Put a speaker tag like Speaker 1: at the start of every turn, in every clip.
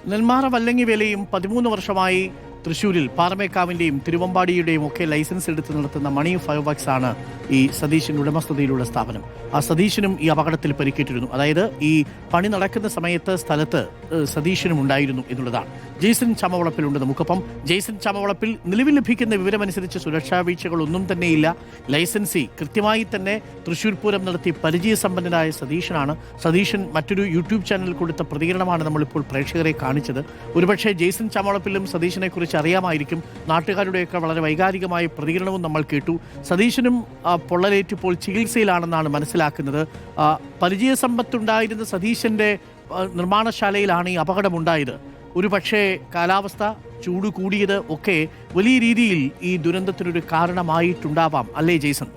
Speaker 1: നെന്മാറ വല്ലങ്ങി വേലയും 13 വർഷമായി തൃശ്ശൂരിൽ പാറമേക്കാവിൻ്റെയും തിരുവമ്പാടിയുടെയും ഒക്കെ ലൈസൻസ് എടുത്ത് നടത്തുന്ന മണി ഫയർ വർക്സ് ആണ് ഈ സതീശൻ ഉടമസ്ഥതയിലുള്ള സ്ഥാപനം. ആ സതീശനും ഈ അപകടത്തിൽ പരിക്കേറ്റിരുന്നു. അതായത് ഈ പണി നടക്കുന്ന സമയത്ത് സ്ഥലത്ത് സതീശനും ഉണ്ടായിരുന്നു എന്നുള്ളതാണ്. ജെയ്സൺ ചമവളപ്പിലുണ്ട് നമുക്കൊപ്പം. ജെയ്സൺ ചമവളപ്പിൽ, നിലവിൽ ലഭിക്കുന്ന വിവരമനുസരിച്ച് സുരക്ഷാ വീഴ്ചകളൊന്നും തന്നെയില്ല. ലൈസൻസി കൃത്യമായി തന്നെ തൃശ്ശൂർ പൂരം നടത്തി പരിചയസമ്പന്നനായ സതീശനാണ്. സതീശൻ മറ്റൊരു യൂട്യൂബ് ചാനലിൽ കൊടുത്ത പ്രതികരണമാണ് നമ്മളിപ്പോൾ പ്രേക്ഷകരെ കാണിച്ചത്. ഒരുപക്ഷെ ജെയ്സൺ ചമവളപ്പിലും സതീശനെ കുറിച്ച് അറിയാമായിരിക്കും. നാട്ടുകാരുടെയൊക്കെ വളരെ വൈകാരികമായ പ്രതികരണവും നമ്മൾ കേട്ടു. സതീശനും പൊള്ളലേറ്റിപ്പോൾ ചികിത്സയിലാണെന്നാണ് മനസ്സിലാക്കുന്നത്. പരിചയസമ്പത്തുണ്ടായിരുന്ന സതീശൻ്റെ നിർമ്മാണശാലയിലാണ് ഈ അപകടമുണ്ടായത്. ഒരുപക്ഷെ കാലാവസ്ഥ, ചൂട് കൂടിയത് ഒക്കെ വലിയ രീതിയിൽ ഈ ദുരന്തത്തിനൊരു കാരണമായിട്ടുണ്ടാവാം, അല്ലേ ജെയ്സൺ?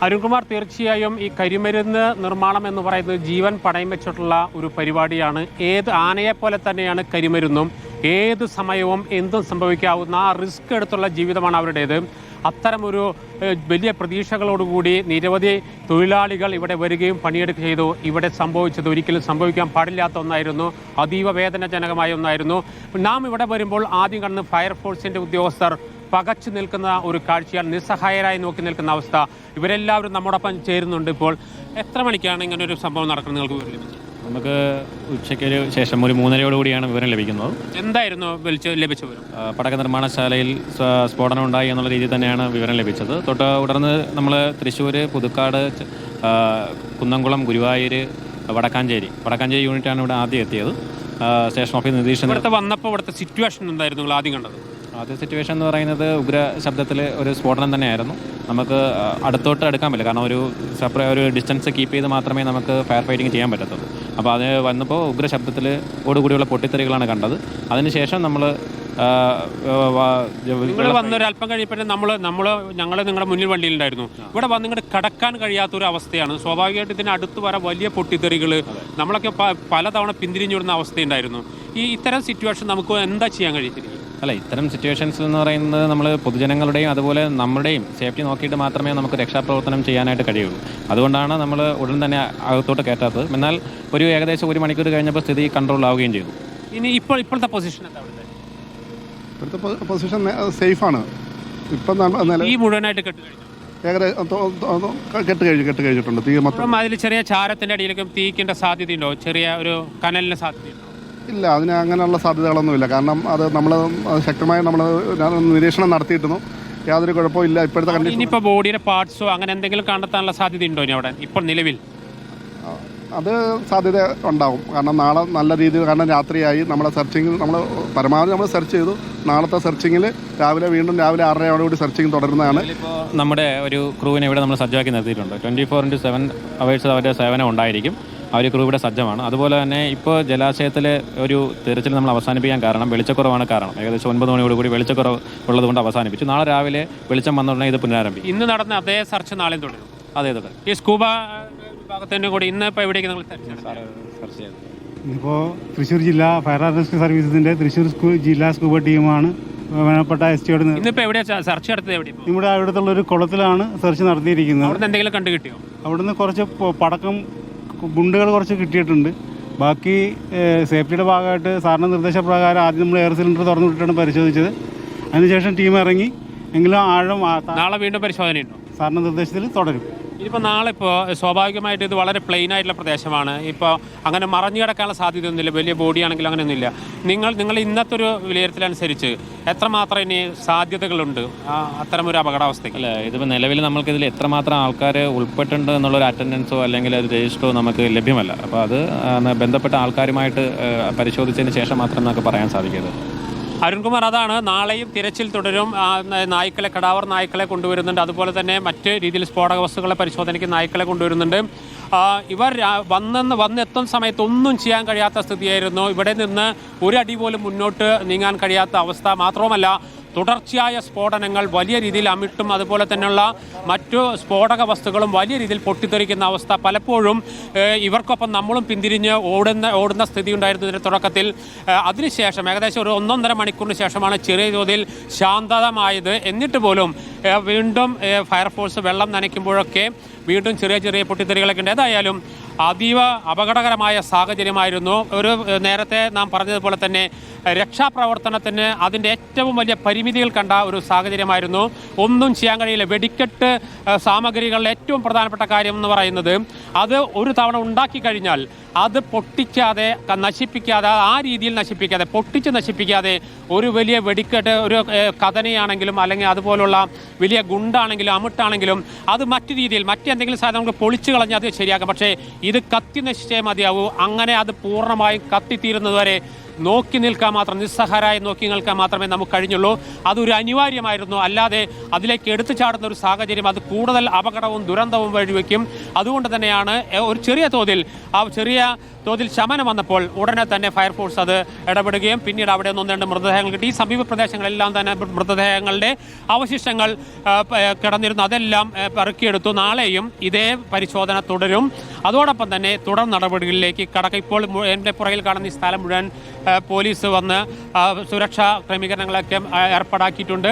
Speaker 2: അരുൺകുമാർ, തീർച്ചയായും ഈ കരിമരുന്ന് നിർമ്മാണം എന്ന് പറയുന്നത് ജീവൻ പണയം വെച്ചിട്ടുള്ള ഒരു പരിപാടിയാണ്. ഏത് ആനയെപ്പോലെ തന്നെയാണ് കരിമരുന്നും. ഏത് സമയവും എന്തും സംഭവിക്കാവുന്ന റിസ്ക് എടുത്തുള്ള ജീവിതമാണ് അവരുടേത്. അത്തരമൊരു വലിയ പ്രതീക്ഷകളോടുകൂടി നിരവധി തൊഴിലാളികൾ ഇവിടെ വരികയും പണിയെടുക്കുക ചെയ്തു. ഇവിടെ സംഭവിച്ചത് ഒരിക്കലും സംഭവിക്കാൻ പാടില്ലാത്ത ഒന്നായിരുന്നു. അതീവ വേദനാജനകമായ ഒന്നായിരുന്നു. നാം ഇവിടെ വരുമ്പോൾ ആദ്യം കണ്ട് ഫയർഫോഴ്സിൻ്റെ ഉദ്യോഗസ്ഥർ പകച്ചു നിൽക്കുന്ന ഒരു കാഴ്ചയാണ്. നിസ്സഹായരായി നോക്കി നിൽക്കുന്ന അവസ്ഥ. ഇവരെല്ലാവരും നമ്മോടൊപ്പം ചേരുന്നുണ്ട്. ഇപ്പോൾ എത്ര മണിക്കാണ് ഇങ്ങനെ ഒരു സംഭവം നടക്കുന്നത് നിങ്ങൾക്ക് വിവരം ലഭിച്ചത്?
Speaker 3: നമുക്ക് ഉച്ചയ്ക്ക് ശേഷം ഒരു 3:30 വിവരം ലഭിക്കുന്നത്.
Speaker 2: എന്തായിരുന്നു ലഭിച്ച വിവരം?
Speaker 3: പടക്ക നിർമ്മാണശാലയിൽ സ്ഫോടനം ഉണ്ടായി എന്നുള്ള രീതിയിൽ തന്നെയാണ് വിവരം ലഭിച്ചത്. തുടർന്ന് നമ്മൾ തൃശ്ശൂർ, പുതുക്കാട്, കുന്നംകുളം, ഗുരുവായൂർ, വടക്കാഞ്ചേരി യൂണിറ്റാണ് ഇവിടെ ആദ്യം എത്തിയത്. സ്റ്റേഷൻ ഓഫീസ് നിരീക്ഷണം.
Speaker 2: ഇവിടുത്തെ വന്നപ്പോൾ ഇവിടുത്തെ സിറ്റുവേഷൻ എന്തായിരുന്നു നിങ്ങൾ ആദ്യം കണ്ടത്?
Speaker 3: ആദ്യ സിറ്റുവേഷൻ എന്ന് പറയുന്നത് ഉഗ്ര ശബ്ദത്തിൽ ഒരു സ്ഫോടനം തന്നെയായിരുന്നു. നമുക്ക് അടുത്തോട്ട് അടുക്കാൻ പറ്റില്ല, കാരണം ഒരു ഡിസ്റ്റൻസ് കീപ്പ് ചെയ്ത് മാത്രമേ നമുക്ക് ഫയർ ഫൈറ്റിംഗ് ചെയ്യാൻ പറ്റത്തുള്ളൂ. അപ്പോൾ അത് വന്നപ്പോൾ ഉഗ്ര ശബ്ദത്തിൽ ഓടുകൂടിയുള്ള പൊട്ടിത്തെറികളാണ് കണ്ടത്. അതിനുശേഷം നമ്മൾ
Speaker 2: വന്നൊരു അല്പം കഴിയപ്പോൾ ഞങ്ങൾ നിങ്ങളുടെ മുന്നിൽ വണ്ടിയിലുണ്ടായിരുന്നു. ഇവിടെ വന്ന് ഇങ്ങോട്ട് കടക്കാൻ കഴിയാത്തൊരു അവസ്ഥയാണ്. സ്വാഭാവികമായിട്ട് ഇതിന് അടുത്ത് വരെ വലിയ പൊട്ടിത്തെറികൾ, നമ്മളൊക്കെ പലതവണ പിന്തിരിഞ്ഞിടുന്ന അവസ്ഥയുണ്ടായിരുന്നു. ഇത്തരം സിറ്റുവേഷൻ നമുക്ക് എന്താ ചെയ്യാൻ കഴിയത്തില്ല?
Speaker 3: അല്ല, ഇത്തരം സിറ്റുവേഷൻസ് എന്ന് പറയുന്നത് നമ്മൾ പൊതുജനങ്ങളുടെയും അതുപോലെ നമ്മുടെയും സേഫ്റ്റി നോക്കിയിട്ട് മാത്രമേ നമുക്ക് രക്ഷാപ്രവർത്തനം ചെയ്യാനായിട്ട് കഴിയുള്ളൂ. അതുകൊണ്ടാണ് നമ്മൾ ഉടൻ തന്നെ അകത്തോട്ട് കയറ്റാത്തത്. എന്നാൽ ഒരു ഏകദേശം 1 മണിക്കൂർ കഴിഞ്ഞപ്പോൾ സ്ഥിതി കൺട്രോൾ ആവുകയും ചെയ്തു.
Speaker 2: ഇനി ഇപ്പോഴത്തെ പൊസിഷൻ എന്താ?
Speaker 4: ഇപ്പോഴത്തെ പൊസിഷൻ സേഫാണ്. ഇപ്പം
Speaker 2: ഈ മുഴുവനായിട്ട് കെട്ട്
Speaker 4: കഴിഞ്ഞിട്ടുണ്ട്. തീ മൊത്തം
Speaker 2: അതിൽ ചെറിയ ചാരത്തിൻ്റെ അടിയിലേക്ക് തീക്കേണ്ട സാധ്യതയുണ്ടോ? ചെറിയ ഒരു കനലിന് സാധ്യതയുണ്ടോ?
Speaker 4: ഇല്ല, അതിന് അങ്ങനെയുള്ള സാധ്യതകളൊന്നുമില്ല. കാരണം അത് നമ്മൾ ശക്തമായി നമ്മൾ നിരീക്ഷണം നടത്തിയിരുന്നു. യാതൊരു കുഴപ്പമില്ല. ഇപ്പോഴത്തെ കണ്ടീഷൻ.
Speaker 2: ഇനിയിപ്പോൾ ബോഡിയുടെ പാർട്സോ അങ്ങനെ എന്തെങ്കിലും കണ്ടെത്താനുള്ള സാധ്യതയുണ്ടോ ഇനി അവിടെ ഇപ്പോൾ നിലവിൽ?
Speaker 4: അത് സാധ്യത ഉണ്ടാവും. കാരണം നാളെ നല്ല രീതിയിൽ, കാരണം രാത്രിയായി, നമ്മുടെ സെർച്ചിങ് നമ്മൾ പരമാവധി നമ്മൾ സെർച്ച് ചെയ്തു. നാളത്തെ സെർച്ചിങ്ങിൽ വീണ്ടും രാവിലെ 6:30 സെർച്ചിങ് തുടരുന്നതാണ്.
Speaker 3: നമ്മുടെ ഒരു ക്രൂവിനെ ഇവിടെ നമ്മൾ സജ്ജമാക്കി നിർത്തിയിട്ടുണ്ട്. 24/7 അവേഴ്സ് അവരുടെ സേവനം ഉണ്ടായിരിക്കും. ആ ഒരു ക്രൂ ഇവിടെ സജ്ജമാണ്. അതുപോലെ തന്നെ ഇപ്പോൾ ജലാശയത്തിൽ ഒരു തെരച്ചിൽ നമ്മൾ അവസാനിപ്പിക്കാൻ കാരണം വെളിച്ചക്കുറവാണ് കാരണം. ഏകദേശം 9 മണിയോടുകൂടി വെളിച്ചക്കുറവ് ഉള്ളതുകൊണ്ട് അവസാനിപ്പിച്ചു. നാളെ രാവിലെ വെളിച്ചം വന്നുടനെ ഇത് പുനരാരംഭിക്കും.
Speaker 2: ഇന്ന് നടന്ന അതേ സെർച്ച് നാളെയും തുടരും.
Speaker 3: അതേ തുടരും.
Speaker 2: ഈ സ്കൂബ വിഭാഗത്തിൻ്റെ കൂടി ഇന്ന് ഇപ്പോൾ എവിടേക്ക് നിങ്ങൾ സെർച്ച് ചെയ്തു?
Speaker 5: ഇപ്പോൾ തൃശ്ശൂർ ജില്ലാ ഫയർ ആൻഡ് റെസ്ക്യൂ സർവീസസിൻ്റെ തൃശ്ശൂർ ജില്ലാ സ്കൂബ ടീമാണ് വേണപ്പെട്ട എസ്റ്റിയോട്.
Speaker 2: ഇന്നിപ്പോൾ എവിടെയാണ് സെർച്ച് നടത്തിയത്? എവിടെ?
Speaker 5: ഇവിടെ അവിടുത്തെ ഒരു കുളത്തിലാണ് സെർച്ച് നടത്തിയിരിക്കുന്നത്.
Speaker 2: അവിടുന്ന് എന്തെങ്കിലും കണ്ടു കിട്ടിയോ?
Speaker 5: അവിടുന്ന് കുറച്ച് പടക്കം ഗുണ്ടുകൾ കുറച്ച് കിട്ടിയിട്ടുണ്ട്. ബാക്കി സേഫ്റ്റിയുടെ ഭാഗമായിട്ട് സാറിൻ്റെ നിർദ്ദേശപ്രകാരം ആദ്യം നമ്മൾ എയർ സിലിണ്ടർ തുറന്നു വിട്ടിട്ടാണ് പരിശോധിച്ചത്. അതിനുശേഷം ടീം ഇറങ്ങി. എങ്കിലും ആഴം
Speaker 2: നാളെ വീണ്ടും പരിശോധനയുണ്ടോ?
Speaker 5: സാറിൻ്റെ നിർദ്ദേശത്തിൽ തുടരും.
Speaker 2: ഇതിപ്പോൾ നാളെ സ്വാഭാവികമായിട്ട് ഇത് വളരെ പ്ലെയിൻ ആയിട്ടുള്ള പ്രദേശമാണ്. ഇപ്പോൾ അങ്ങനെ മറഞ്ഞു കിടക്കാനുള്ള സാധ്യതയൊന്നുമില്ല. വലിയ ബോഡി ആണെങ്കിലും അങ്ങനെയൊന്നുമില്ല. നിങ്ങൾ ഇന്നത്തെ ഒരു വിലയിരുത്തലനുസരിച്ച് എത്രമാത്രം ഇനി സാധ്യതകളുണ്ട് അത്തരമൊരു അപകടാവസ്ഥയ്ക്ക്?
Speaker 3: അല്ല, ഇതിപ്പോൾ നിലവിൽ നമ്മൾക്കിതിൽ എത്രമാത്രം ആൾക്കാർ ഉൾപ്പെട്ടിട്ടുണ്ട് എന്നുള്ളൊരു അറ്റൻഡൻസോ അല്ലെങ്കിൽ ഒരു രജിസ്റ്ററോ നമുക്ക് ലഭ്യമല്ല. അപ്പോൾ അത് ബന്ധപ്പെട്ട ആൾക്കാരുമായിട്ട് പരിശോധിച്ചതിന് ശേഷം മാത്രം നമുക്ക് പറയാൻ സാധിക്കുന്നത്.
Speaker 2: അരുൺകുമാർ, അതാണ്. നാളെയും തിരച്ചിൽ തുടരും. കടാവർ നായ്ക്കളെ കൊണ്ടുവരുന്നുണ്ട്. അതുപോലെ തന്നെ മറ്റ് രീതിയിൽ സ്ഫോടക വസ്തുക്കളെ പരിശോധനയ്ക്ക് നായ്ക്കളെ കൊണ്ടുവരുന്നുണ്ട്. ഇവർ വന്നെത്തുന്ന സമയത്ത് ഒന്നും ചെയ്യാൻ കഴിയാത്ത സ്ഥിതിയായിരുന്നു. ഇവിടെ നിന്ന് ഒരു അടി പോലും മുന്നോട്ട് നീങ്ങാൻ കഴിയാത്ത അവസ്ഥ. മാത്രവുമല്ല, തുടർച്ചയായ സ്ഫോടനങ്ങൾ വലിയ രീതിയിൽ അമിട്ടും അതുപോലെ തന്നെയുള്ള മറ്റു സ്ഫോടക വസ്തുക്കളും വലിയ രീതിയിൽ പൊട്ടിത്തെറിക്കുന്ന അവസ്ഥ. പലപ്പോഴും ഇവർക്കൊപ്പം നമ്മളും പിന്തിരിഞ്ഞ് ഓടുന്ന സ്ഥിതി ഉണ്ടായിരുന്നു ഇതിൻ്റെ തുടക്കത്തിൽ. അതിനുശേഷം ഏകദേശം ഒരു 1.5 മണിക്കൂറിന് ശേഷമാണ് ചെറിയ തോതിൽ ശാന്തമായത്. എന്നിട്ട് പോലും വീണ്ടും ഫയർഫോഴ്സ് വെള്ളം നനയ്ക്കുമ്പോഴൊക്കെ വീണ്ടും ചെറിയ ചെറിയ പൊട്ടിത്തെറികളൊക്കെ ഉണ്ട്. ഏതായാലും അതീവ അപകടകരമായ സാഹചര്യമായിരുന്നു. ഒരു നേരത്തെ നാം പറഞ്ഞതുപോലെ തന്നെ രക്ഷാപ്രവർത്തനത്തിന് അതിൻ്റെ ഏറ്റവും വലിയ പരിമിതികൾ കണ്ട ഒരു സാഹചര്യമായിരുന്നു. ഒന്നും ചെയ്യാൻ കഴിയില്ല. വെടിക്കെട്ട് സാമഗ്രികളുടെ ഏറ്റവും പ്രധാനപ്പെട്ട കാര്യം എന്ന് പറയുന്നത് അത് ഒരു തവണ ഉണ്ടാക്കി കഴിഞ്ഞാൽ അത് പൊട്ടിക്കാതെ നശിപ്പിക്കാതെ, ആ രീതിയിൽ നശിപ്പിക്കാതെ, പൊട്ടിച്ച് നശിപ്പിക്കാതെ ഒരു വലിയ വെടിക്കെട്ട്, ഒരു കഥനയാണെങ്കിലും അല്ലെങ്കിൽ അതുപോലുള്ള വലിയ ഗുണ്ടാണെങ്കിലും അമിട്ടാണെങ്കിലും അത് മറ്റു രീതിയിൽ മറ്റെന്തെങ്കിലും സാധനം നമുക്ക് പൊളിച്ചു കളഞ്ഞാൽ അത് ശരിയാക്കാം. പക്ഷേ ഇത് കത്തി നശിച്ചേ മതിയാവൂ. അങ്ങനെ അത് പൂർണ്ണമായും കത്തിത്തീരുന്നതുവരെ നോക്കി നിൽക്കാൻ മാത്രം, നിസ്സഹാരായി നോക്കി നിൽക്കാൻ മാത്രമേ നമുക്ക് കഴിഞ്ഞുള്ളൂ. അതൊരു അനിവാര്യമായിരുന്നു. അല്ലാതെ അതിലേക്ക് എടുത്തു ചാടുന്ന ഒരു സാഹചര്യം അത് കൂടുതൽ അപകടവും ദുരന്തവും വഴിവെക്കും. അതുകൊണ്ട് തന്നെയാണ് ഒരു ചെറിയ തോതിൽ ശമനം വന്നപ്പോൾ ഉടനെ തന്നെ ഫയർഫോഴ്സ് അത് ഇടപെടുകയും പിന്നീട് അവിടെ നിന്ന് 1-2 മൃതദേഹങ്ങൾ കിട്ടി. ഈ സമീപ പ്രദേശങ്ങളെല്ലാം തന്നെ മൃതദേഹങ്ങളുടെ അവശിഷ്ടങ്ങൾ കിടന്നിരുന്നു. അതെല്ലാം പെറുക്കിയെടുത്തു. നാളെയും ഇതേ പരിശോധന തുടരും. അതോടൊപ്പം തന്നെ തുടർ നടപടികളിലേക്ക് കടക്കും. ഇപ്പോൾ എൻ്റെ പുറകിൽ കാണുന്ന ഈ സ്ഥലം മുഴുവൻ പോലീസ് വന്ന് സുരക്ഷാ ക്രമീകരണങ്ങളൊക്കെ ഏർപ്പാടാക്കിയിട്ടുണ്ട്.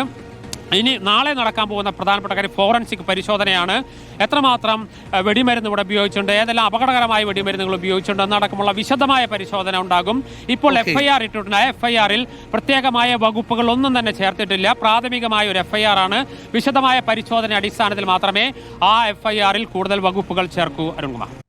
Speaker 2: ഇനി നാളെ നടക്കാൻ പോകുന്ന പ്രധാനപ്പെട്ട കാര്യം ഫോറൻസിക് പരിശോധനയാണ്. എത്രമാത്രം വെടിമരുന്ന് ഇവിടെ ഉപയോഗിച്ചിട്ടുണ്ട്, ഏതെല്ലാം അപകടകരമായ വെടിമരുന്നുകൾ ഉപയോഗിച്ചിട്ടുണ്ട് എന്നടക്കമുള്ള വിശദമായ പരിശോധന ഉണ്ടാകും. ഇപ്പോൾ FIR ഇട്ടിട്ടുണ്ട്. FIR-ൽ പ്രത്യേകമായ വകുപ്പുകൾ ഒന്നും തന്നെ ചേർത്തിട്ടില്ല. പ്രാഥമികമായ ഒരു FIR ആണ്. വിശദമായ പരിശോധന അടിസ്ഥാനത്തിൽ മാത്രമേ ആ FIR-ൽ കൂടുതൽ വകുപ്പുകൾ ചേർക്കൂ. അരുൺകുമാർ.